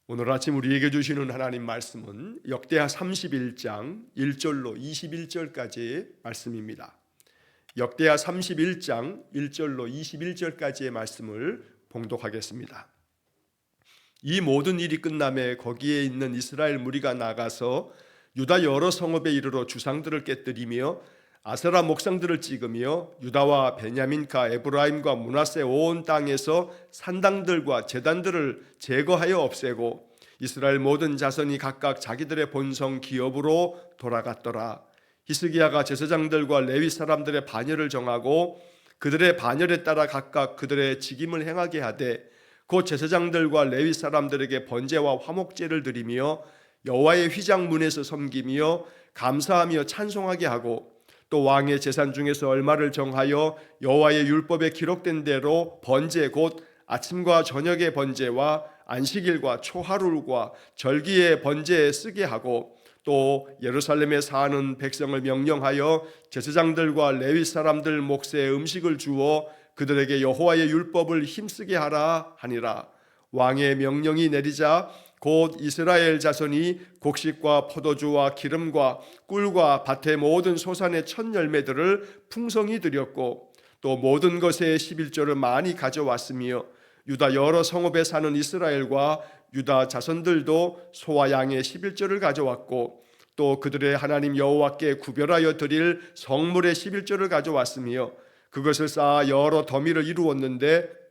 오늘 아침 우리에게 주시는 하나님 말씀은 역대하 31장 1절로 21절까지의 말씀입니다. 역대하 31장 1절로 21절까지의 말씀을 봉독하겠습니다. 이 모든 일이 끝남에 거기에 있는 이스라엘 무리가 나가서 유다 여러 성읍에 이르러 주상들을 깨뜨리며 아세라 목상들을 찍으며 유다와 베냐민과 에브라임과 므낫세 온 땅에서 산당들과 제단들을 제거하여 없애고 이스라엘 모든 자손이 각각 자기들의 본성 기업으로 돌아갔더라. 히스기야가 제사장들과 레위 사람들의 반열을 정하고 그들의 반열에 따라 각각 그들의 직임을 행하게 하되 곧 제사장들과 레위 사람들에게 번제와 화목제를 드리며 여호와의 휘장 문에서 섬기며 감사하며 찬송하게 하고 또 왕의 재산 중에서 얼마를 정하여 여호와의 율법에 기록된 대로 번제 곧 아침과 저녁의 번제와 안식일과 초하루일과 절기의 번제에 쓰게 하고 또 예루살렘에 사는 백성을 명령하여 제사장들과 레위 사람들 몫에 음식을 주어 그들에게 여호와의 율법을 힘쓰게 하라 하니라. 왕의 명령이 내리자 곧 이스라엘 자손이 곡식과 포도주와 기름과 꿀과 밭의 모든 소산의 첫 열매들을 풍성히 드렸고 또 모든 것의 11조를 많이 가져왔으며 유다 여러 성읍에 사는 이스라엘과 유다 자손들도 소와 양의 11조를 가져왔고 또 그들의 하나님 여호와께 구별하여 드릴 성물의 11조를 가져왔으며 그것을 쌓아 여러 더미를 이루었는데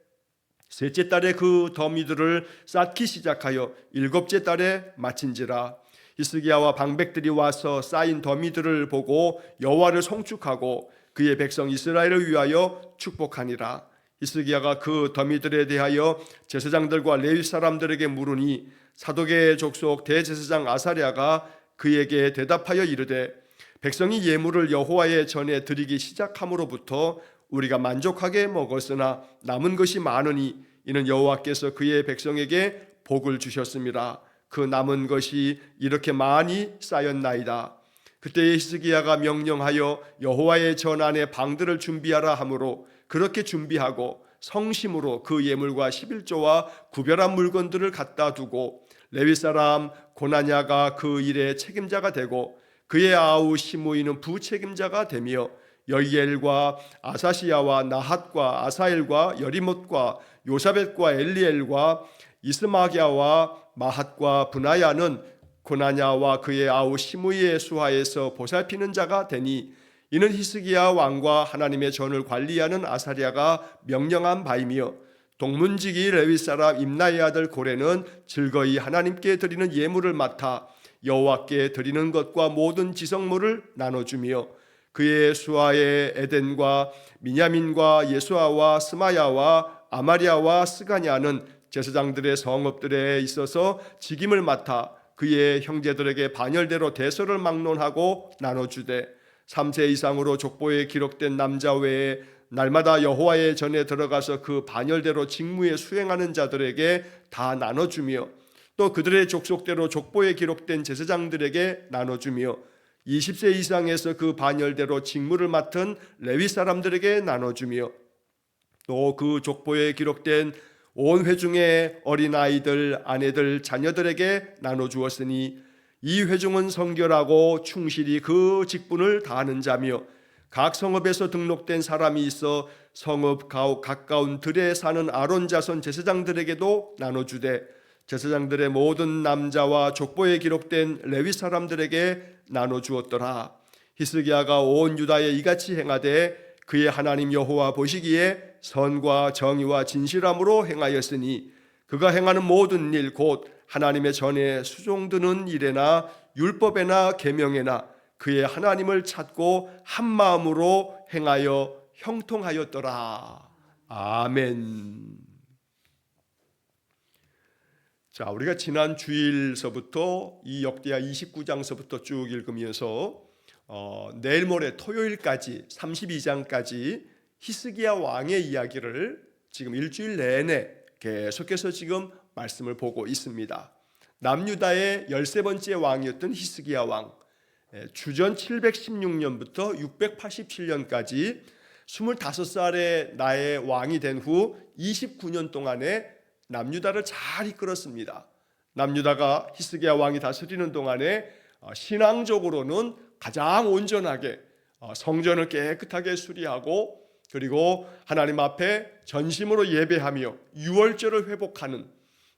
셋째 달에 그 더미들을 쌓기 시작하여 일곱째 달에 마친지라. 히스기야와 방백들이 와서 쌓인 더미들을 보고 여호와를 송축하고 그의 백성 이스라엘을 위하여 축복하니라. 히스기야가 그 더미들에 대하여 제사장들과 레위 사람들에게 물으니 사독의 족속 대제사장 아사랴가 그에게 대답하여 이르되 백성이 예물을 여호와의 전에 드리기 시작함으로부터 우리가 만족하게 먹었으나 남은 것이 많으니 이는 여호와께서 그의 백성에게 복을 주셨습니다. 그 남은 것이 이렇게 많이 쌓였나이다. 그때 히스기야가 명령하여 여호와의 전 안에 방들을 준비하라 하므로 그렇게 준비하고 성심으로 그 예물과 11조와 구별한 물건들을 갖다 두고 레위 사람 고나냐가 그 일의 책임자가 되고 그의 아우 시므이는 부책임자가 되며 여이엘과 아사시야와 나핫과 아사엘과 여리못과 요사벳과 엘리엘과 이스마기야와 마핫과 브나야는 고나냐와 그의 아우 시므이의 수하에서 보살피는 자가 되니 이는 히스기야 왕과 하나님의 전을 관리하는 아사랴가 명령한 바이며 동문지기 레위 사람 임나의 아들 고레는 즐거이 하나님께 드리는 예물을 맡아 여호와께 드리는 것과 모든 지성물을 나눠주며 그의 수하의 에덴과 미냐민과 예수아와 스마야와 아마리아와 스가냐는 제사장들의 성읍들에 있어서 직임을 맡아 그의 형제들에게 반열대로 대소를 막론하고 나눠주되 3세 이상으로 족보에 기록된 남자 외에 날마다 여호와의 전에 들어가서 그 반열대로 직무에 수행하는 자들에게 다 나눠주며 또 그들의 족속대로 족보에 기록된 제사장들에게 나눠주며 20세 이상에서 그 반열대로 직무를 맡은 레위 사람들에게 나눠주며 또 그 족보에 기록된 온 회중의 어린아이들, 아내들, 자녀들에게 나눠주었으니 이 회중은 성결하고 충실히 그 직분을 다하는 자며 각 성읍에서 등록된 사람이 있어 성읍 가까운 들에 사는 아론 자손 제사장들에게도 나눠주되 제사장들의 모든 남자와 족보에 기록된 레위 사람들에게 나눠주었더라. 히스기야가 온 유다에 이같이 행하되 그의 하나님 여호와 보시기에 선과 정의와 진실함으로 행하였으니 그가 행하는 모든 일 곧 하나님의 전에 수종드는 일에나 율법에나 계명에나 그의 하나님을 찾고 한 마음으로 행하여 형통하였더라. 아멘. 자, 우리가 지난 주일서부터 이 역대하 29장서부터 쭉 읽으면서 내일 모레 토요일까지 32장까지 히스기야 왕의 이야기를 지금 일주일 내내 계속해서 지금 말씀을 보고 있습니다. 남유다의 13번째 왕이었던 히스기야 왕, 주전 716년부터 687년까지 25살의 나의 왕이 된 후 29년 동안에 남유다를 잘 이끌었습니다. 남유다가 히스기야 왕이 다스리는 동안에 신앙적으로는 가장 온전하게 성전을 깨끗하게 수리하고, 그리고 하나님 앞에 전심으로 예배하며 유월절을 회복하는,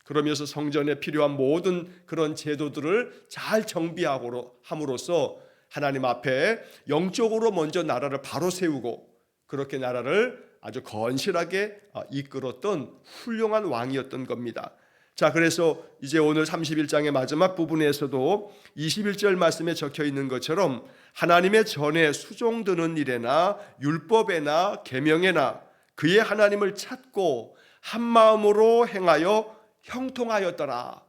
그러면서 성전에 필요한 모든 그런 제도들을 잘 정비하고 함으로써 하나님 앞에 영적으로 먼저 나라를 바로 세우고, 그렇게 나라를 아주 건실하게 이끌었던 훌륭한 왕이었던 겁니다. 자, 그래서 이제 오늘 31장의 마지막 부분에서도 21절 말씀에 적혀 있는 것처럼 하나님의 전에 수종드는 일에나 율법에나 계명에나 그의 하나님을 찾고 한 마음으로 행하여 형통하였더라.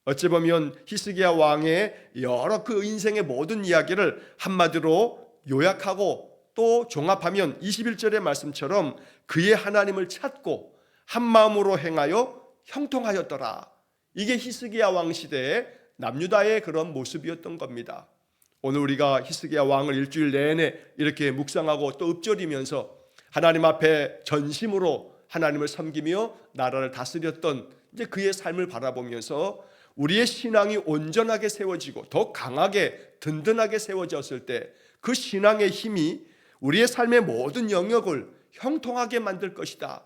어찌 보면 히스기야 왕의 여러 그 인생의 모든 이야기를 한마디로 요약하고 또 종합하면 21절의 말씀처럼 그의 하나님을 찾고 한 마음으로 행하여 형통하였더라. 이게 히스기야 왕 시대의 남유다의 그런 모습이었던 겁니다. 오늘 우리가 히스기야 왕을 일주일 내내 이렇게 묵상하고 또 읊조리면서 하나님 앞에 전심으로 하나님을 섬기며 나라를 다스렸던 이제 그의 삶을 바라보면서 우리의 신앙이 온전하게 세워지고 더 강하게 든든하게 세워졌을 때 그 신앙의 힘이 우리의 삶의 모든 영역을 형통하게 만들 것이다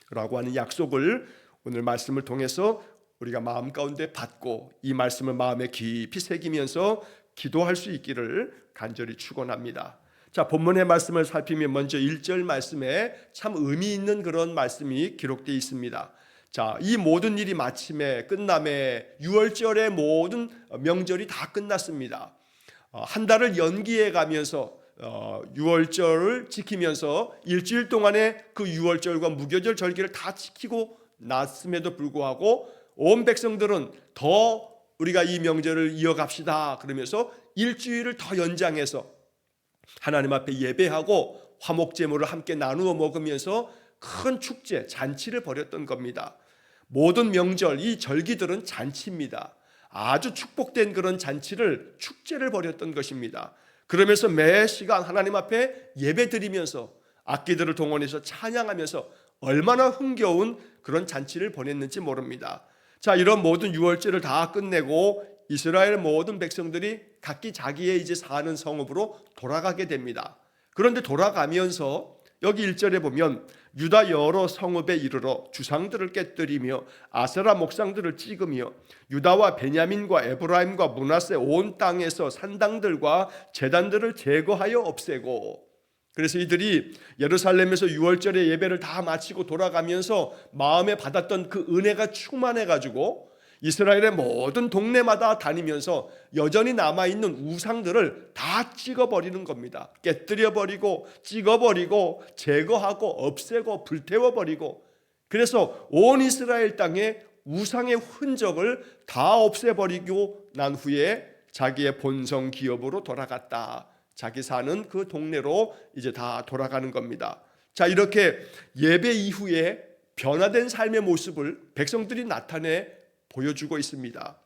라고 하는 약속을 오늘 말씀을 통해서 우리가 마음 가운데 받고 이 말씀을 마음에 깊이 새기면서 기도할 수 있기를 간절히 축원합니다. 자, 본문의 말씀을 살피면 먼저 1절 말씀에 참 의미 있는 그런 말씀이 기록되어 있습니다. 자, 이 모든 일이 마침에 끝남에 유월절의 모든 명절이 다 끝났습니다. 한 달을 연기해 가면서 유월절을 지키면서 일주일 동안의 그 유월절과 무교절 절기를 다 지키고 났음에도 불구하고 온 백성들은 더 우리가 이 명절을 이어갑시다 그러면서 일주일을 더 연장해서 하나님 앞에 예배하고 화목제물을 함께 나누어 먹으면서 큰 축제, 잔치를 벌였던 겁니다. 모든 명절, 이 절기들은 잔치입니다. 아주 축복된 그런 잔치를, 축제를 벌였던 것입니다. 그러면서 매 시간 하나님 앞에 예배드리면서 악기들을 동원해서 찬양하면서 얼마나 흥겨운 그런 잔치를 보냈는지 모릅니다. 자, 이런 모든 유월절을 다 끝내고 이스라엘 모든 백성들이 각기 자기의 이제 사는 성읍으로 돌아가게 됩니다. 그런데 돌아가면서 여기 1절에 보면 유다 여러 성읍에 이르러 주상들을 깨뜨리며 아세라 목상들을 찍으며 유다와 베냐민과 에브라임과 므낫세 온 땅에서 산당들과 제단들을 제거하여 없애고, 그래서 이들이 예루살렘에서 유월절의 예배를 다 마치고 돌아가면서 마음에 받았던 그 은혜가 충만해가지고 이스라엘의 모든 동네마다 다니면서 여전히 남아있는 우상들을 다 찍어버리는 겁니다. 깨뜨려버리고 찍어버리고 제거하고 없애고 불태워버리고, 그래서 온 이스라엘 땅에 우상의 흔적을 다 없애버리고 난 후에 자기의 본성 기업으로 돌아갔다. 자기 사는 그 동네로 이제 다 돌아가는 겁니다. 자, 이렇게 예배 이후에 변화된 삶의 모습을 백성들이 나타내 보여주고 있습니다.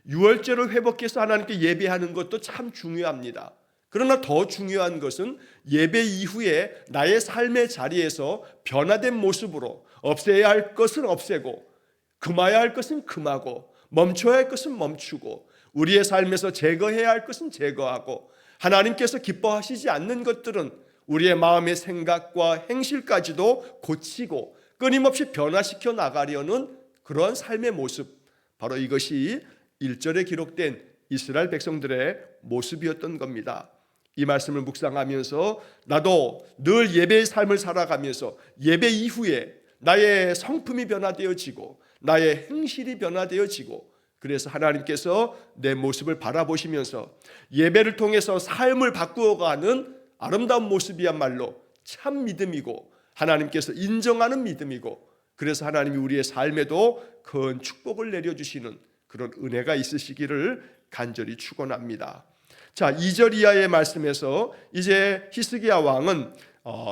유월절을 회복해서 하나님께 예배하는 것도 참 중요합니다. 그러나 더 중요한 것은 예배 이후에 나의 삶의 자리에서 변화된 모습으로 없애야 할 것은 없애고 금해야 할 것은 금하고 멈춰야 할 것은 멈추고 우리의 삶에서 제거해야 할 것은 제거하고 하나님께서 기뻐하시지 않는 것들은 우리의 마음의 생각과 행실까지도 고치고 끊임없이 변화시켜 나가려는 그런 삶의 모습, 바로 이것이 1절에 기록된 이스라엘 백성들의 모습이었던 겁니다. 이 말씀을 묵상하면서 나도 늘 예배의 삶을 살아가면서 예배 이후에 나의 성품이 변화되어지고 나의 행실이 변화되어지고, 그래서 하나님께서 내 모습을 바라보시면서 예배를 통해서 삶을 바꾸어가는 아름다운 모습이야말로 참 믿음이고 하나님께서 인정하는 믿음이고, 그래서 하나님이 우리의 삶에도 큰 축복을 내려주시는 그런 은혜가 있으시기를 간절히 축원합니다. 자, 2절 이하의 말씀에서 이제 히스기야 왕은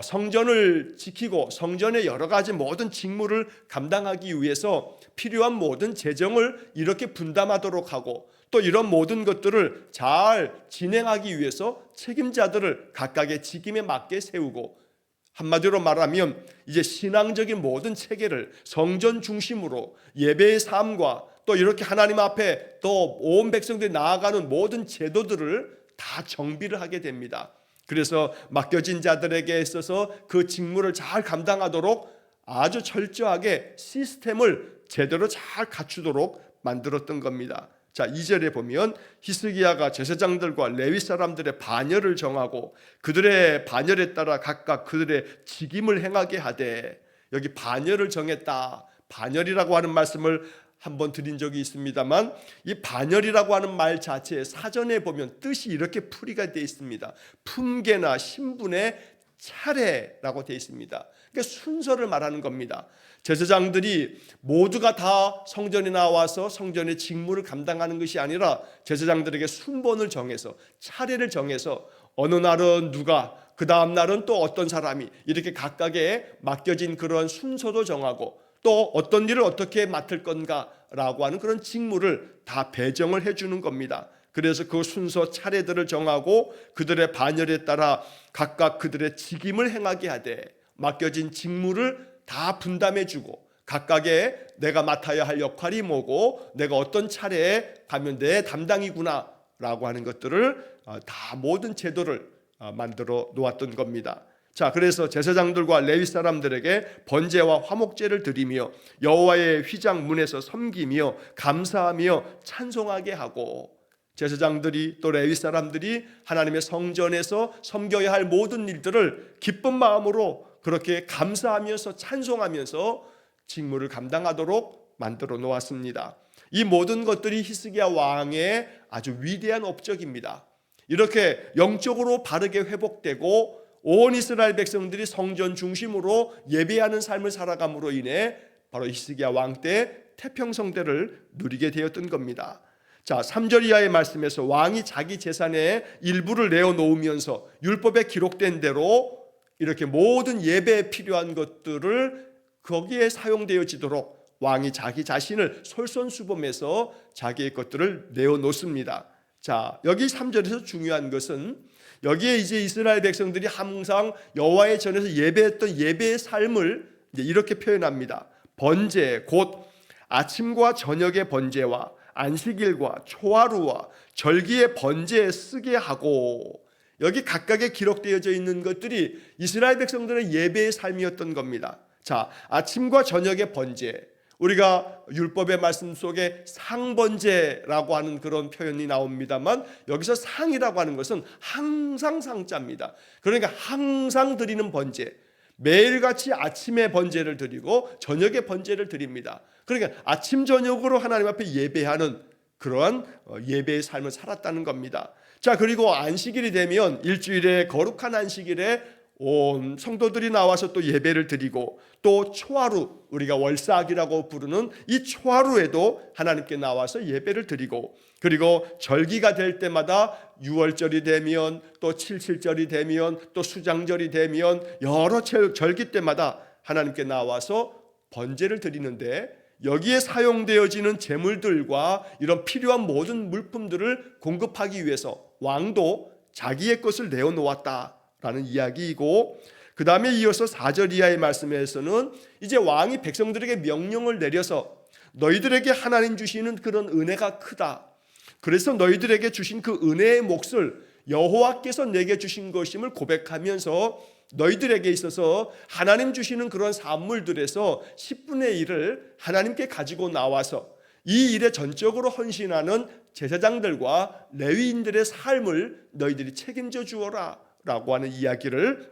성전을 지키고 성전의 여러 가지 모든 직무를 감당하기 위해서 필요한 모든 재정을 이렇게 분담하도록 하고 또 이런 모든 것들을 잘 진행하기 위해서 책임자들을 각각의 직임에 맞게 세우고, 한마디로 말하면 이제 신앙적인 모든 체계를 성전 중심으로 예배의 삶과 또 이렇게 하나님 앞에 또 온 백성들이 나아가는 모든 제도들을 다 정비를 하게 됩니다. 그래서 맡겨진 자들에게 있어서 그 직무를 잘 감당하도록 아주 철저하게 시스템을 제대로 잘 갖추도록 만들었던 겁니다. 자, 2절에 보면 히스기야가 제사장들과 레위 사람들의 반열을 정하고 그들의 반열에 따라 각각 그들의 직임을 행하게 하되, 여기 반열을 정했다. 반열이라고 하는 말씀을 한번 드린 적이 있습니다만, 이 반열이라고 하는 말 자체에 사전에 보면 뜻이 이렇게 풀이가 되어 있습니다. 품계나 신분의 차례라고 되어 있습니다. 그러니까 순서를 말하는 겁니다. 제사장들이 모두가 다 성전에 나와서 성전의 직무를 감당하는 것이 아니라 제사장들에게 순번을 정해서 차례를 정해서 어느 날은 누가, 그 다음 날은 또 어떤 사람이, 이렇게 각각의 맡겨진 그런 순서도 정하고 또 어떤 일을 어떻게 맡을 건가라고 하는 그런 직무를 다 배정을 해주는 겁니다. 그래서 그 순서 차례들을 정하고 그들의 반열에 따라 각각 그들의 직임을 행하게 하되, 맡겨진 직무를 다 분담해주고 각각의 내가 맡아야 할 역할이 뭐고 내가 어떤 차례에 가면 내 담당이구나 라고 하는 것들을 다 모든 제도를 만들어 놓았던 겁니다. 자, 그래서 제사장들과 레위 사람들에게 번제와 화목제를 드리며 여호와의 휘장 문에서 섬기며 감사하며 찬송하게 하고, 제사장들이 또 레위 사람들이 하나님의 성전에서 섬겨야 할 모든 일들을 기쁜 마음으로 그렇게 감사하면서 찬송하면서 직무를 감당하도록 만들어 놓았습니다. 이 모든 것들이 히스기야 왕의 아주 위대한 업적입니다. 이렇게 영적으로 바르게 회복되고 온 이스라엘 백성들이 성전 중심으로 예배하는 삶을 살아감으로 인해 바로 히스기야 왕 때 태평성대를 누리게 되었던 겁니다. 자, 3절 이하의 말씀에서 왕이 자기 재산의 일부를 내어놓으면서 율법에 기록된 대로 이렇게 모든 예배에 필요한 것들을 거기에 사용되어지도록 왕이 자기 자신을 솔선수범해서 자기의 것들을 내어놓습니다. 자, 여기 3절에서 중요한 것은 여기에 이제 이스라엘 백성들이 항상 여호와의 전에서 예배했던 예배의 삶을 이제 이렇게 표현합니다. 번제, 곧 아침과 저녁의 번제와 안식일과 초하루와 절기의 번제에 쓰게 하고, 여기 각각에 기록되어져 있는 것들이 이스라엘 백성들의 예배의 삶이었던 겁니다. 자, 아침과 저녁의 번제, 우리가 율법의 말씀 속에 상번제라고 하는 그런 표현이 나옵니다만, 여기서 상이라고 하는 것은 항상 상자입니다. 그러니까 항상 드리는 번제, 매일같이 아침에 번제를 드리고 저녁에 번제를 드립니다. 그러니까 아침 저녁으로 하나님 앞에 예배하는 그러한 예배의 삶을 살았다는 겁니다. 자, 그리고 안식일이 되면 일주일에 거룩한 안식일에 온 성도들이 나와서 또 예배를 드리고, 또 초하루, 우리가 월삭이라고 부르는 이 초하루에도 하나님께 나와서 예배를 드리고, 그리고 절기가 될 때마다 6월절이 되면 또 77절이 되면 또 수장절이 되면 여러 절기 때마다 하나님께 나와서 번제를 드리는데, 여기에 사용되어지는 제물들과 이런 필요한 모든 물품들을 공급하기 위해서 왕도 자기의 것을 내어놓았다라는 이야기이고, 그 다음에 이어서 4절 이하의 말씀에서는 이제 왕이 백성들에게 명령을 내려서 너희들에게 하나님 주시는 그런 은혜가 크다, 그래서 너희들에게 주신 그 은혜의 몫을 여호와께서 내게 주신 것임을 고백하면서 너희들에게 있어서 하나님 주시는 그런 산물들에서 10분의 1을 하나님께 가지고 나와서 이 일에 전적으로 헌신하는 제사장들과 레위인들의 삶을 너희들이 책임져 주어라 라고 하는 이야기를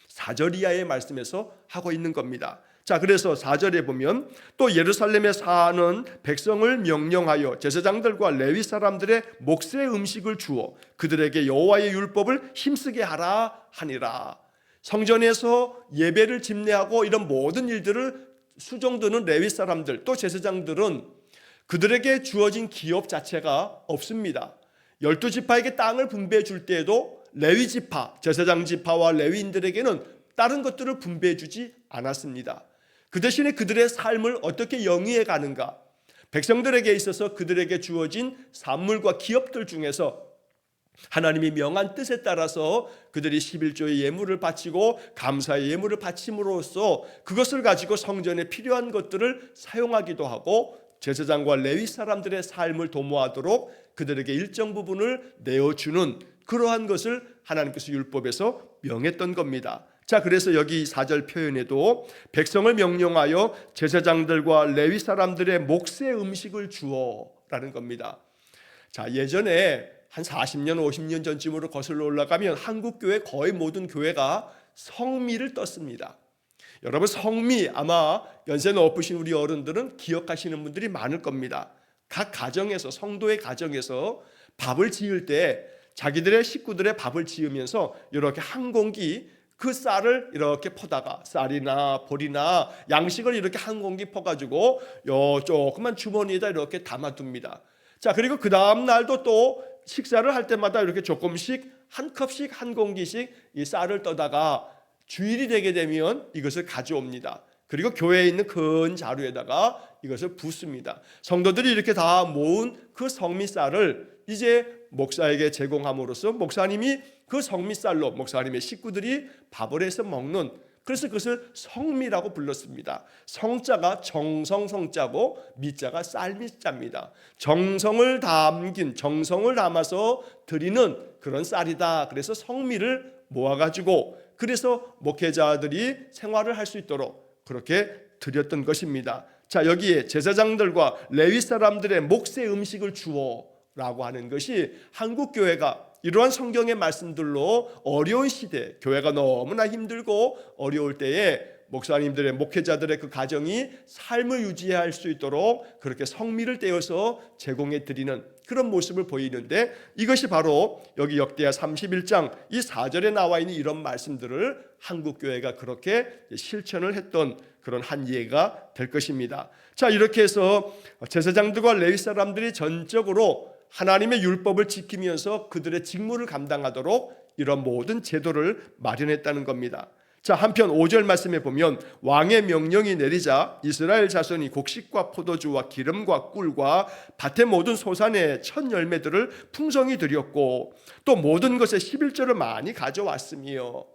4절 이하의 말씀에서 하고 있는 겁니다. 자, 그래서 4절에 보면 또 예루살렘에 사는 백성을 명령하여 제사장들과 레위 사람들의 몫의 음식을 주어 그들에게 여호와의 율법을 힘쓰게 하라 하니라. 성전에서 예배를 집례하고 이런 모든 일들을 수종드는 레위 사람들, 또 제사장들은 그들에게 주어진 기업 자체가 없습니다. 12지파에게 땅을 분배해 줄 때에도 레위 지파, 제사장 지파와 레위인들에게는 다른 것들을 분배해 주지 않았습니다. 그 대신에 그들의 삶을 어떻게 영위해 가는가, 백성들에게 있어서 그들에게 주어진 산물과 기업들 중에서 하나님이 명한 뜻에 따라서 그들이 11조의 예물을 바치고 감사의 예물을 바침으로써 그것을 가지고 성전에 필요한 것들을 사용하기도 하고, 제사장과 레위 사람들의 삶을 도모하도록 그들에게 일정 부분을 내어주는 그러한 것을 하나님께서 율법에서 명했던 겁니다. 자, 그래서 여기 4절 표현에도 백성을 명령하여 제사장들과 레위 사람들의 몫의 음식을 주어라는 겁니다. 자, 예전에 한 40년 50년 전쯤으로 거슬러 올라가면 한국 교회 거의 모든 교회가 성미를 떴습니다. 여러분, 성미 아마 연세 높으신 우리 어른들은 기억하시는 분들이 많을 겁니다. 각 가정에서, 성도의 가정에서 밥을 지을 때 자기들의 식구들의 밥을 지으면서 이렇게 한 공기 그 쌀을 이렇게 퍼다가, 쌀이나 보리나 양식을 이렇게 한 공기 퍼가지고 요 조그만 주머니에다 이렇게 담아둡니다. 자, 그리고 그 다음 날도 또 식사를 할 때마다 이렇게 조금씩 한 컵씩 한 공기씩 이 쌀을 떠다가 주일이 되게 되면 이것을 가져옵니다. 그리고 교회에 있는 큰 자루에다가 이것을 붓습니다. 성도들이 이렇게 다 모은 그 성미쌀을 이제 목사에게 제공함으로써 목사님이 그 성미쌀로 목사님의 식구들이 밥을 해서 먹는, 그래서 그것을 성미라고 불렀습니다. 성자가 정성 성자고 미자가 쌀미자입니다. 정성을 담긴, 정성을 담아서 드리는 그런 쌀이다. 그래서 성미를 모아가지고 그래서 목회자들이 생활을 할 수 있도록 그렇게 드렸던 것입니다. 자, 여기에 제사장들과 레위 사람들의 몫의 음식을 주어라고 하는 것이 한국 교회가 이러한 성경의 말씀들로 어려운 시대, 교회가 너무나 힘들고 어려울 때에 목사님들의, 목회자들의 그 가정이 삶을 유지할 수 있도록 그렇게 성미를 떼어서 제공해 드리는 그런 모습을 보이는데, 이것이 바로 여기 역대하 31장 이 4절에 나와 있는 이런 말씀들을 한국 교회가 그렇게 실천을 했던 그런 한 예가 될 것입니다. 자, 이렇게 해서 제사장들과 레위 사람들이 전적으로 하나님의 율법을 지키면서 그들의 직무를 감당하도록 이런 모든 제도를 마련했다는 겁니다. 자, 한편 5절 말씀에 보면 왕의 명령이 내리자 이스라엘 자손이 곡식과 포도주와 기름과 꿀과 밭의 모든 소산의 첫 열매들을 풍성히 드렸고 또 모든 것에 11조를 많이 가져왔으며,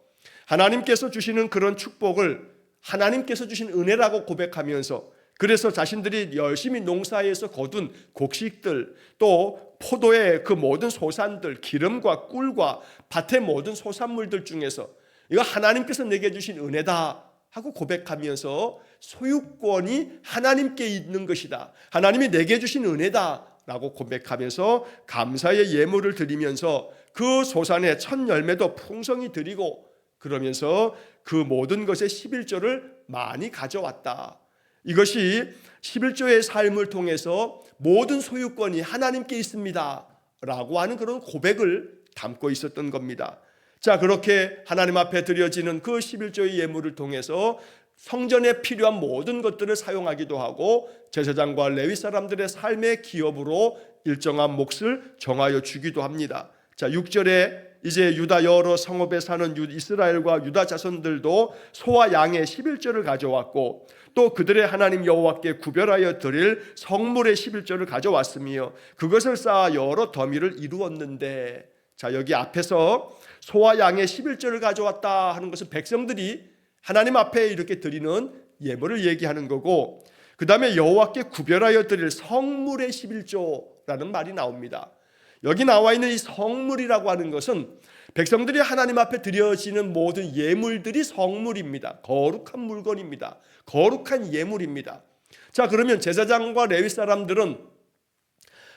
하나님께서 주시는 그런 축복을 하나님께서 주신 은혜라고 고백하면서, 그래서 자신들이 열심히 농사에서 거둔 곡식들, 또 포도의 그 모든 소산들, 기름과 꿀과 밭의 모든 소산물들 중에서 이거 하나님께서 내게 주신 은혜다 하고 고백하면서 소유권이 하나님께 있는 것이다, 하나님이 내게 주신 은혜다 라고 고백하면서 감사의 예물을 드리면서 그 소산의 첫 열매도 풍성히 드리고, 그러면서 그 모든 것의 11조를 많이 가져왔다. 이것이 11조의 삶을 통해서 모든 소유권이 하나님께 있습니다 라고 하는 그런 고백을 담고 있었던 겁니다. 자, 그렇게 하나님 앞에 드려지는 그 11조의 예물을 통해서 성전에 필요한 모든 것들을 사용하기도 하고 제사장과 레위 사람들의 삶의 기업으로 일정한 몫을 정하여 주기도 합니다. 자, 6절에 이제 유다 여러 성읍에 사는 이스라엘과 유다 자손들도 소와 양의 11조를 가져왔고 또 그들의 하나님 여호와께 구별하여 드릴 성물의 11조를 가져왔으며 그것을 쌓아 여러 더미를 이루었는데, 자, 여기 앞에서 소와 양의 11조를 가져왔다 하는 것은 백성들이 하나님 앞에 이렇게 드리는 예물을 얘기하는 거고, 그 다음에 여호와께 구별하여 드릴 성물의 11조라는 말이 나옵니다. 여기 나와 있는 이 성물이라고 하는 것은 백성들이 하나님 앞에 드려지는 모든 예물들이 성물입니다. 거룩한 물건입니다. 거룩한 예물입니다. 자, 그러면 제사장과 레위 사람들은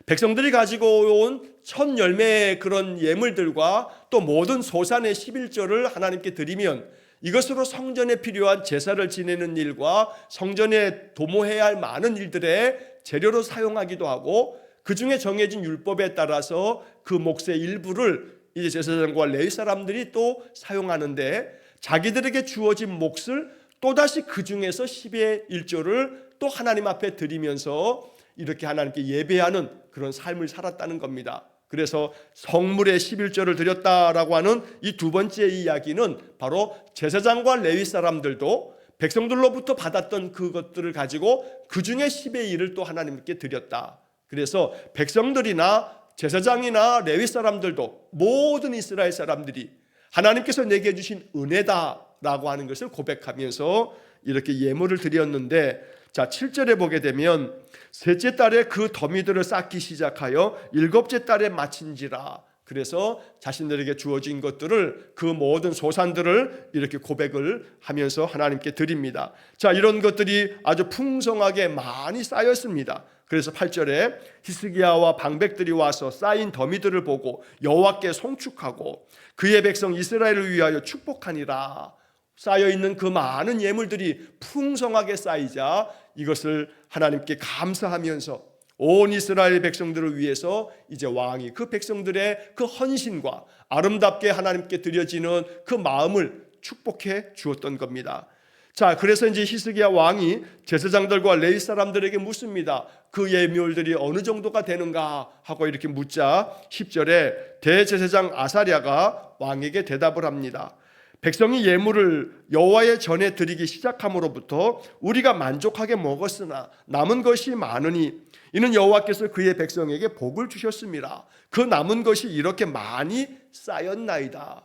백성들이 가지고 온 첫 열매의 그런 예물들과 또 모든 소산의 11조를 하나님께 드리면 이것으로 성전에 필요한 제사를 지내는 일과 성전에 도모해야 할 많은 일들의 재료로 사용하기도 하고, 그 중에 정해진 율법에 따라서 그 몫의 일부를 이제 제사장과 레위 사람들이 또 사용하는데, 자기들에게 주어진 몫을 또다시 그 중에서 10의 1조를 또 하나님 앞에 드리면서 이렇게 하나님께 예배하는 그런 삶을 살았다는 겁니다. 그래서 성물의 11조를 드렸다라고 하는 이 두 번째 이야기는 바로 제사장과 레위 사람들도 백성들로부터 받았던 그것들을 가지고 그 중에 10의 1을 또 하나님께 드렸다. 그래서 백성들이나 제사장이나 레위 사람들도 모든 이스라엘 사람들이 하나님께서 내게 주신 은혜다라고 하는 것을 고백하면서 이렇게 예물을 드렸는데, 자, 7절에 보게 되면 셋째 달에 그 더미들을 쌓기 시작하여 일곱째 달에 마친지라. 그래서 자신들에게 주어진 것들을, 그 모든 소산들을 이렇게 고백을 하면서 하나님께 드립니다. 자, 이런 것들이 아주 풍성하게 많이 쌓였습니다. 그래서 8절에 히스기야와 방백들이 와서 쌓인 더미들을 보고 여호와께 송축하고 그의 백성 이스라엘을 위하여 축복하니라. 쌓여있는 그 많은 예물들이 풍성하게 쌓이자 이것을 하나님께 감사하면서 온 이스라엘 백성들을 위해서 이제 왕이 그 백성들의 그 헌신과 아름답게 하나님께 드려지는 그 마음을 축복해 주었던 겁니다. 자, 그래서 이제 히스기야 왕이 제사장들과 레위 사람들에게 묻습니다. 그 예물들이 어느 정도가 되는가 하고 이렇게 묻자 10절에 대제사장 아사랴가 왕에게 대답을 합니다. 백성이 예물을 여호와의 전에 드리기 시작함으로부터 우리가 만족하게 먹었으나 남은 것이 많으니 이는 여호와께서 그의 백성에게 복을 주셨습니다. 그 남은 것이 이렇게 많이 쌓였나이다.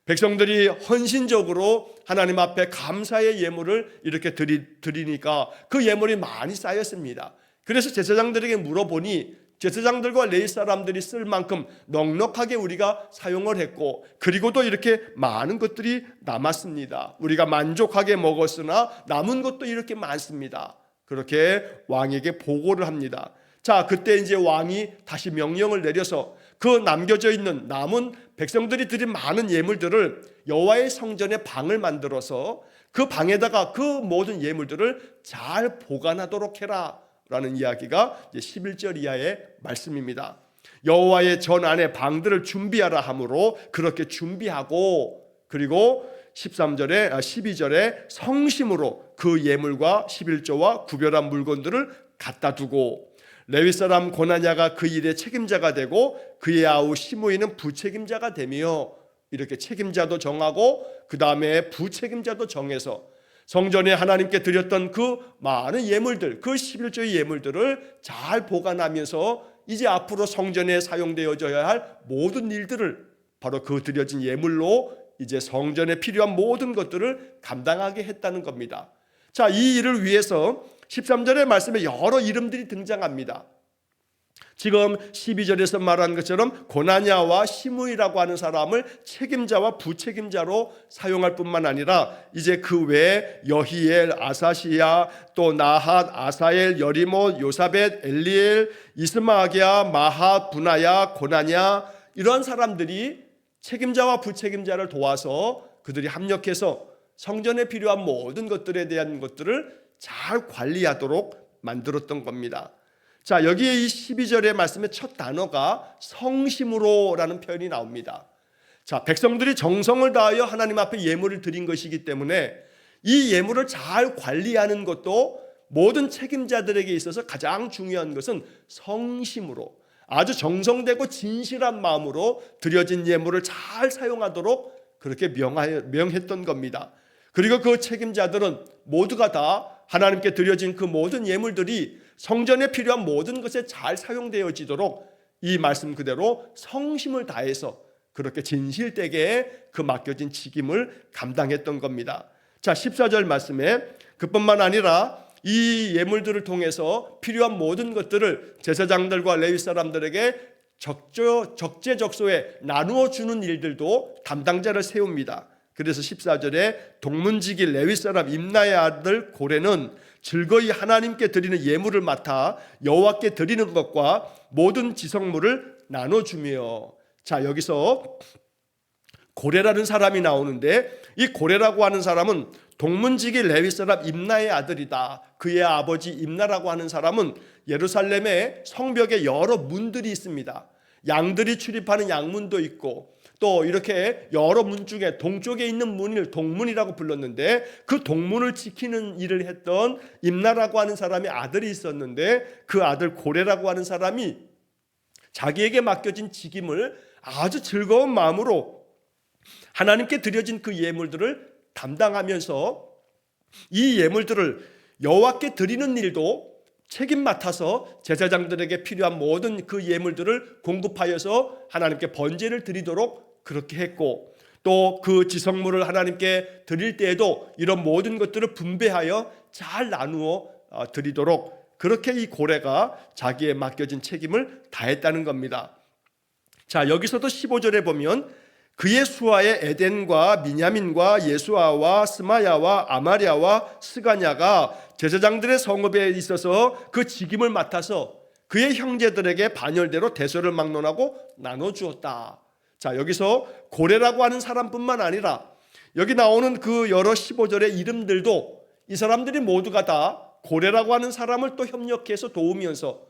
백성들이 헌신적으로 하나님 앞에 감사의 예물을 이렇게 드리니까 그 예물이 많이 쌓였습니다. 그래서 제사장들에게 물어보니 제사장들과 레위 사람들이 쓸 만큼 넉넉하게 우리가 사용을 했고, 그리고도 이렇게 많은 것들이 남았습니다. 우리가 만족하게 먹었으나 남은 것도 이렇게 많습니다. 그렇게 왕에게 보고를 합니다. 자, 그때 이제 왕이 다시 명령을 내려서 그 남겨져 있는 남은 백성들이 드린 많은 예물들을 여호와의 성전에 방을 만들어서 그 방에다가 그 모든 예물들을 잘 보관하도록 해라 라는 이야기가 11절 이하의 말씀입니다. 여호와의 전 안에 방들을 준비하라 하므로 그렇게 준비하고, 그리고 12절에 성심으로 그 예물과 11조와 구별한 물건들을 갖다 두고, 레위 사람 고나냐가 그 일의 책임자가 되고 그의 아우 시므이는 부책임자가 되며, 이렇게 책임자도 정하고 그 다음에 부책임자도 정해서 성전에 하나님께 드렸던 그 많은 예물들, 그 11조의 예물들을 잘 보관하면서 이제 앞으로 성전에 사용되어져야 할 모든 일들을 바로 그 드려진 예물로 이제 성전에 필요한 모든 것들을 감당하게 했다는 겁니다. 자, 이 일을 위해서 13절의 말씀에 여러 이름들이 등장합니다. 지금 12절에서 말한 것처럼 고나냐와 시므이라고 하는 사람을 책임자와 부책임자로 사용할 뿐만 아니라 이제 그 외에 여히엘, 아사시야, 또 나핫, 아사엘, 여리못, 요사벳, 엘리엘, 이스마기야, 마핫, 분하야, 고나냐, 이런 사람들이 책임자와 부책임자를 도와서 그들이 합력해서 성전에 필요한 모든 것들에 대한 것들을 잘 관리하도록 만들었던 겁니다. 자, 여기에 이 12절의 말씀의 첫 단어가 성심으로라는 표현이 나옵니다. 자, 백성들이 정성을 다하여 하나님 앞에 예물을 드린 것이기 때문에 이 예물을 잘 관리하는 것도 모든 책임자들에게 있어서 가장 중요한 것은 성심으로, 아주 정성되고 진실한 마음으로 드려진 예물을 잘 사용하도록 그렇게 명했던 겁니다. 그리고 그 책임자들은 모두가 다 하나님께 드려진 그 모든 예물들이 성전에 필요한 모든 것에 잘 사용되어지도록 이 말씀 그대로 성심을 다해서 그렇게 진실되게 그 맡겨진 직임을 감당했던 겁니다. 자, 14절 말씀에 그뿐만 아니라 이 예물들을 통해서 필요한 모든 것들을 제사장들과 레위 사람들에게 적재적소에 나누어 주는 일들도 담당자를 세웁니다. 그래서 14절에 동문지기 레위 사람 임나의 아들 고레는 즐거이 하나님께 드리는 예물을 맡아 여호와께 드리는 것과 모든 지성물을 나눠주며, 자, 여기서 고레라는 사람이 나오는데 이 고레라고 하는 사람은 동문지기 레위 사람 임나의 아들이다. 그의 아버지 임나라고 하는 사람은 예루살렘에 성벽에 여러 문들이 있습니다. 양들이 출입하는 양문도 있고 또 이렇게 여러 문 중에 동쪽에 있는 문을 동문이라고 불렀는데 그 동문을 지키는 일을 했던 임나라고 하는 사람의 아들이 있었는데 그 아들 고레라고 하는 사람이 자기에게 맡겨진 직임을 아주 즐거운 마음으로 하나님께 드려진 그 예물들을 담당하면서 이 예물들을 여호와께 드리는 일도 책임 맡아서 제사장들에게 필요한 모든 그 예물들을 공급하여서 하나님께 번제를 드리도록 그렇게 했고, 또 그 지성물을 하나님께 드릴 때에도 이런 모든 것들을 분배하여 잘 나누어 드리도록 그렇게 이 고레가 자기의 맡겨진 책임을 다했다는 겁니다. 자, 여기서도 15절에 보면 그의 수하에 에덴과 미냐민과 예수아와 스마야와 아마랴와 스가냐가 제사장들의 성읍에 있어서 그 직임을 맡아서 그의 형제들에게 반열대로 대소를 막론하고 나눠주었다. 자, 여기서 고레라고 하는 사람뿐만 아니라 여기 나오는 그 여러 15절의 이름들도 이 사람들이 모두가 다 고레라고 하는 사람을 또 협력해서 도우면서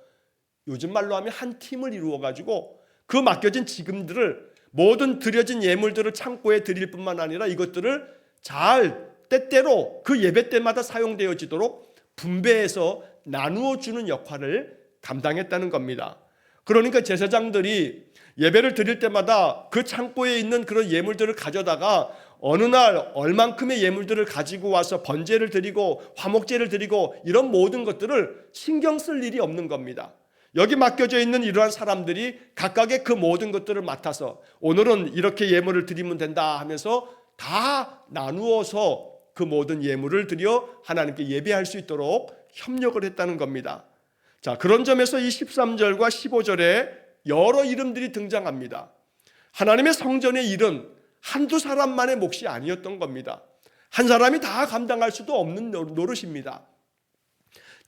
요즘 말로 하면 한 팀을 이루어가지고 그 맡겨진 직임들을 모든 드려진 예물들을 창고에 드릴 뿐만 아니라 이것들을 잘 때때로 그 예배 때마다 사용되어지도록 분배해서 나누어 주는 역할을 감당했다는 겁니다. 그러니까 제사장들이 예배를 드릴 때마다 그 창고에 있는 그런 예물들을 가져다가 어느 날 얼만큼의 예물들을 가지고 와서 번제를 드리고 화목제를 드리고 이런 모든 것들을 신경 쓸 일이 없는 겁니다. 여기 맡겨져 있는 이러한 사람들이 각각의 그 모든 것들을 맡아서 오늘은 이렇게 예물을 드리면 된다 하면서 다 나누어서 그 모든 예물을 드려 하나님께 예배할 수 있도록 협력을 했다는 겁니다. 자, 그런 점에서 이 13절과 15절에 여러 이름들이 등장합니다. 하나님의 성전의 일은 한두 사람만의 몫이 아니었던 겁니다. 한 사람이 다 감당할 수도 없는 노릇입니다.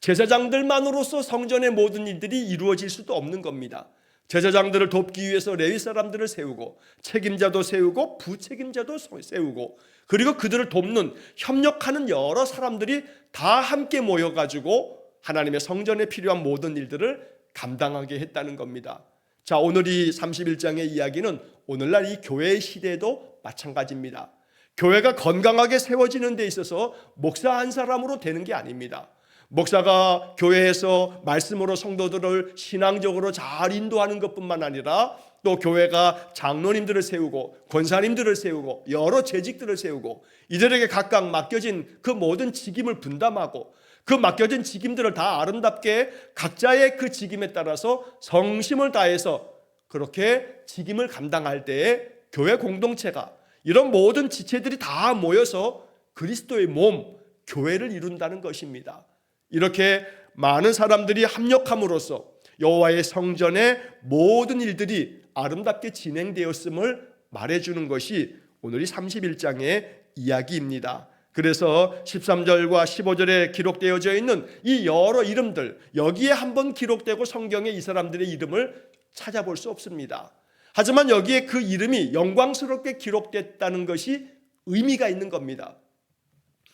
제사장들만으로서 성전의 모든 일들이 이루어질 수도 없는 겁니다. 제사장들을 돕기 위해서 레위 사람들을 세우고 책임자도 세우고 부책임자도 세우고 그리고 그들을 돕는 협력하는 여러 사람들이 다 함께 모여가지고 하나님의 성전에 필요한 모든 일들을 감당하게 했다는 겁니다. 자, 오늘 이 31장의 이야기는 오늘날 이 교회의 시대에도 마찬가지입니다. 교회가 건강하게 세워지는 데 있어서 목사 한 사람으로 되는 게 아닙니다. 목사가 교회에서 말씀으로 성도들을 신앙적으로 잘 인도하는 것뿐만 아니라 또 교회가 장로님들을 세우고 권사님들을 세우고 여러 재직들을 세우고 이들에게 각각 맡겨진 그 모든 직임을 분담하고 그 맡겨진 직임들을 다 아름답게 각자의 그 직임에 따라서 성심을 다해서 그렇게 직임을 감당할 때에 교회 공동체가 이런 모든 지체들이 다 모여서 그리스도의 몸, 교회를 이룬다는 것입니다. 이렇게 많은 사람들이 합력함으로써 여호와의 성전의 모든 일들이 아름답게 진행되었음을 말해주는 것이 오늘 이 31장의 이야기입니다. 그래서 13절과 15절에 기록되어져 있는 이 여러 이름들, 여기에 한번 기록되고 성경에 이 사람들의 이름을 찾아볼 수 없습니다. 하지만 여기에 그 이름이 영광스럽게 기록됐다는 것이 의미가 있는 겁니다.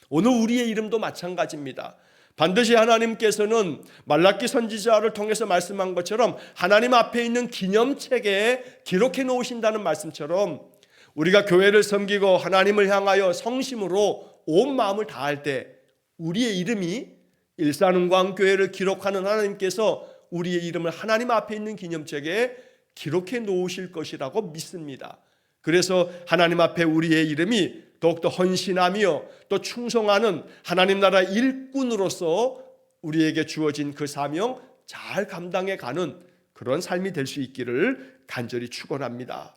오늘 우리의 이름도 마찬가지입니다. 반드시 하나님께서는 말라기 선지자를 통해서 말씀한 것처럼 하나님 앞에 있는 기념책에 기록해 놓으신다는 말씀처럼 우리가 교회를 섬기고 하나님을 향하여 성심으로 온 마음을 다할 때 우리의 이름이 일산흥광교회를 기록하는 하나님께서 우리의 이름을 하나님 앞에 있는 기념책에 기록해 놓으실 것이라고 믿습니다. 그래서 하나님 앞에 우리의 이름이 더욱더 헌신하며 또 충성하는 하나님 나라 일꾼으로서 우리에게 주어진 그 사명 잘 감당해 가는 그런 삶이 될 수 있기를 간절히 축원합니다.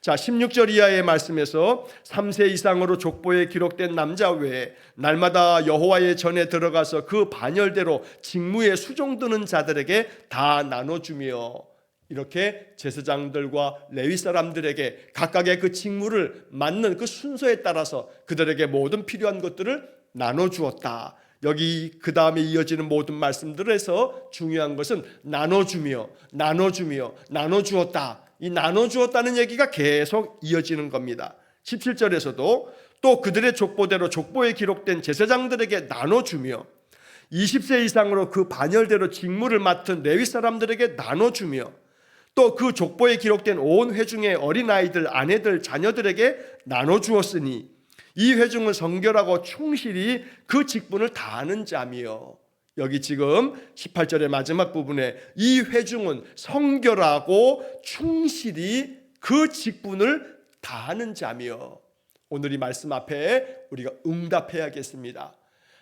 자, 16절 이하의 말씀에서 3세 이상으로 족보에 기록된 남자 외에 날마다 여호와의 전에 들어가서 그 반열대로 직무에 수종드는 자들에게 다 나눠주며 이렇게 제사장들과 레위 사람들에게 각각의 그 직무를 맡는 그 순서에 따라서 그들에게 모든 필요한 것들을 나눠주었다. 여기 그 다음에 이어지는 모든 말씀들에서 중요한 것은 나눠주며 나눠주었다. 이 나눠주었다는 얘기가 계속 이어지는 겁니다. 17절에서도 또 그들의 족보대로 족보에 기록된 제사장들에게 나눠주며 20세 이상으로 그 반열대로 직무를 맡은 레위 사람들에게 나눠주며 또 그 족보에 기록된 온 회중의 어린아이들, 아내들, 자녀들에게 나눠주었으니 이 회중은 성결하고 충실히 그 직분을 다하는 자며 여기 지금 18절의 마지막 부분에 이 회중은 성결하고 충실히 그 직분을 다하는 자며 오늘 이 말씀 앞에 우리가 응답해야겠습니다.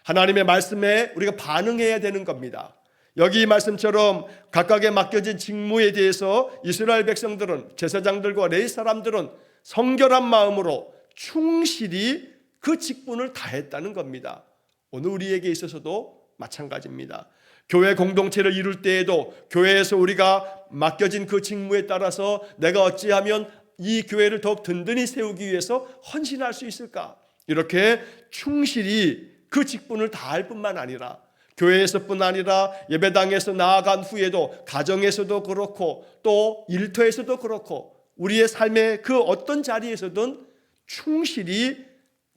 하나님의 말씀에 우리가 반응해야 되는 겁니다. 여기 이 말씀처럼 각각의 맡겨진 직무에 대해서 이스라엘 백성들은 제사장들과 레위 사람들은 성결한 마음으로 충실히 그 직분을 다했다는 겁니다. 오늘 우리에게 있어서도 마찬가지입니다. 교회 공동체를 이룰 때에도 교회에서 우리가 맡겨진 그 직무에 따라서 내가 어찌하면 이 교회를 더욱 든든히 세우기 위해서 헌신할 수 있을까? 이렇게 충실히 그 직분을 다할 뿐만 아니라 교회에서뿐 아니라 예배당에서 나아간 후에도 가정에서도 그렇고 또 일터에서도 그렇고 우리의 삶의 그 어떤 자리에서든 충실히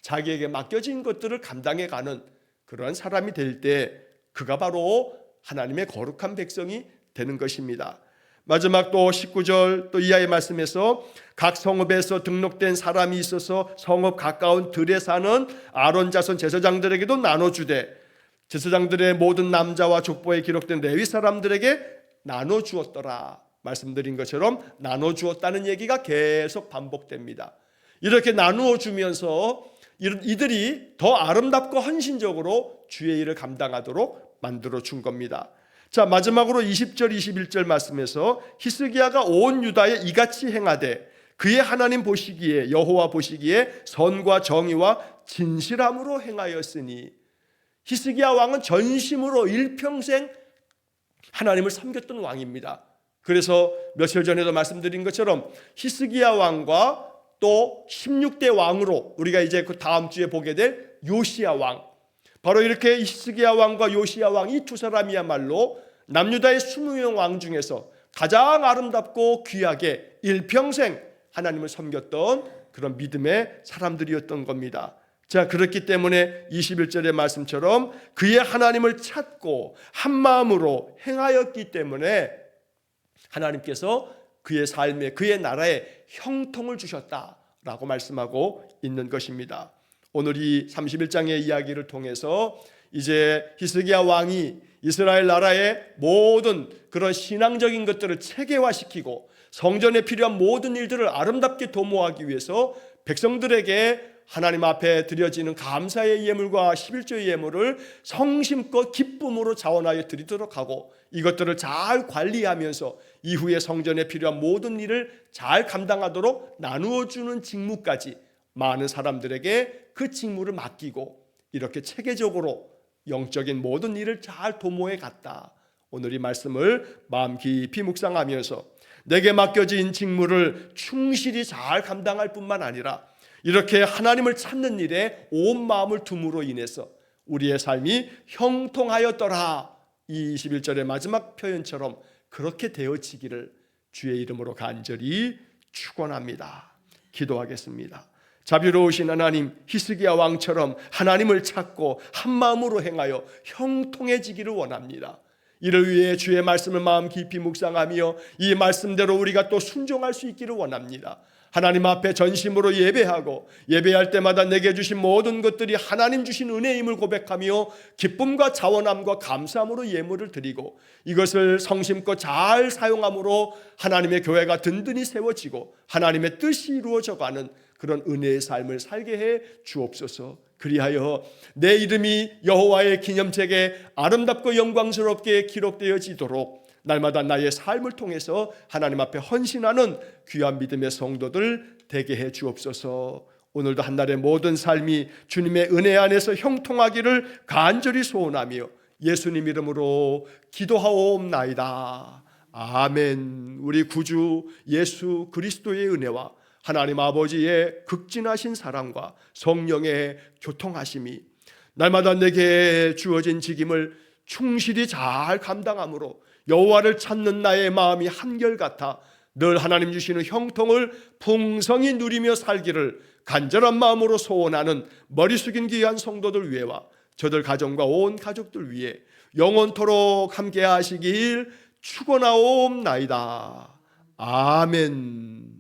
자기에게 맡겨진 것들을 감당해가는 그러한 사람이 될 때 그가 바로 하나님의 거룩한 백성이 되는 것입니다. 마지막 또 19절 또 이하의 말씀에서 각 성읍에서 등록된 사람이 있어서 성읍 가까운 들에 사는 아론 자손 제사장들에게도 나눠주되 제사장들의 모든 남자와 족보에 기록된 레위 사람들에게 나눠주었더라. 말씀드린 것처럼 나눠주었다는 얘기가 계속 반복됩니다. 이렇게 나누어 주면서 이들이 더 아름답고 헌신적으로 주의 일을 감당하도록 만들어 준 겁니다. 자, 마지막으로 20절 21절 말씀에서 히스기야가 온 유다에 이같이 행하되 그의 하나님 보시기에 여호와 보시기에 선과 정의와 진실함으로 행하였으니 히스기야 왕은 전심으로 일평생 하나님을 섬겼던 왕입니다. 그래서 며칠 전에도 말씀드린 것처럼 히스기야 왕과 또 16대 왕으로 우리가 이제 그 다음 주에 보게 될 요시야 왕, 바로 이렇게 히스기야 왕과 요시야 왕 이 두 사람이야말로 남유다의 20명 왕 중에서 가장 아름답고 귀하게 일평생 하나님을 섬겼던 그런 믿음의 사람들이었던 겁니다. 자, 그렇기 때문에 21절의 말씀처럼 그의 하나님을 찾고 한 마음으로 행하였기 때문에 하나님께서 그의 삶에 그의 나라에 형통을 주셨다라고 말씀하고 있는 것입니다. 오늘 이 31장의 이야기를 통해서 이제 히스기야 왕이 이스라엘 나라의 모든 그런 신앙적인 것들을 체계화시키고 성전에 필요한 모든 일들을 아름답게 도모하기 위해서 백성들에게 하나님 앞에 드려지는 감사의 예물과 11조의 예물을 성심껏 기쁨으로 자원하여 드리도록 하고 이것들을 잘 관리하면서 이후에 성전에 필요한 모든 일을 잘 감당하도록 나누어 주는 직무까지 많은 사람들에게 그 직무를 맡기고 이렇게 체계적으로 영적인 모든 일을 잘 도모해 갔다. 오늘 이 말씀을 마음 깊이 묵상하면서 내게 맡겨진 직무를 충실히 잘 감당할 뿐만 아니라 이렇게 하나님을 찾는 일에 온 마음을 둠으로 인해서 우리의 삶이 형통하였더라. 이 21절의 마지막 표현처럼 그렇게 되어지기를 주의 이름으로 간절히 축원합니다. 기도하겠습니다. 자비로우신 하나님, 히스기야 왕처럼 하나님을 찾고 한 마음으로 행하여 형통해지기를 원합니다. 이를 위해 주의 말씀을 마음 깊이 묵상하며 이 말씀대로 우리가 또 순종할 수 있기를 원합니다. 하나님 앞에 전심으로 예배하고 예배할 때마다 내게 주신 모든 것들이 하나님 주신 은혜임을 고백하며 기쁨과 자원함과 감사함으로 예물을 드리고 이것을 성심껏 잘 사용함으로 하나님의 교회가 든든히 세워지고 하나님의 뜻이 이루어져가는 그런 은혜의 삶을 살게 해 주옵소서. 그리하여 내 이름이 여호와의 기념책에 아름답고 영광스럽게 기록되어지도록 날마다 나의 삶을 통해서 하나님 앞에 헌신하는 귀한 믿음의 성도들 되게 해 주옵소서. 오늘도 한날의 모든 삶이 주님의 은혜 안에서 형통하기를 간절히 소원하며 예수님 이름으로 기도하옵나이다. 아멘. 우리 구주 예수 그리스도의 은혜와 하나님 아버지의 극진하신 사랑과 성령의 교통하심이 날마다 내게 주어진 직임을 충실히 잘 감당함으로 여호와를 찾는 나의 마음이 한결같아 늘 하나님 주시는 형통을 풍성히 누리며 살기를 간절한 마음으로 소원하는 머리 숙인 귀한 성도들 위해와 저들 가정과 온 가족들 위해 영원토록 함께 하시길 축원하옵나이다. 아멘.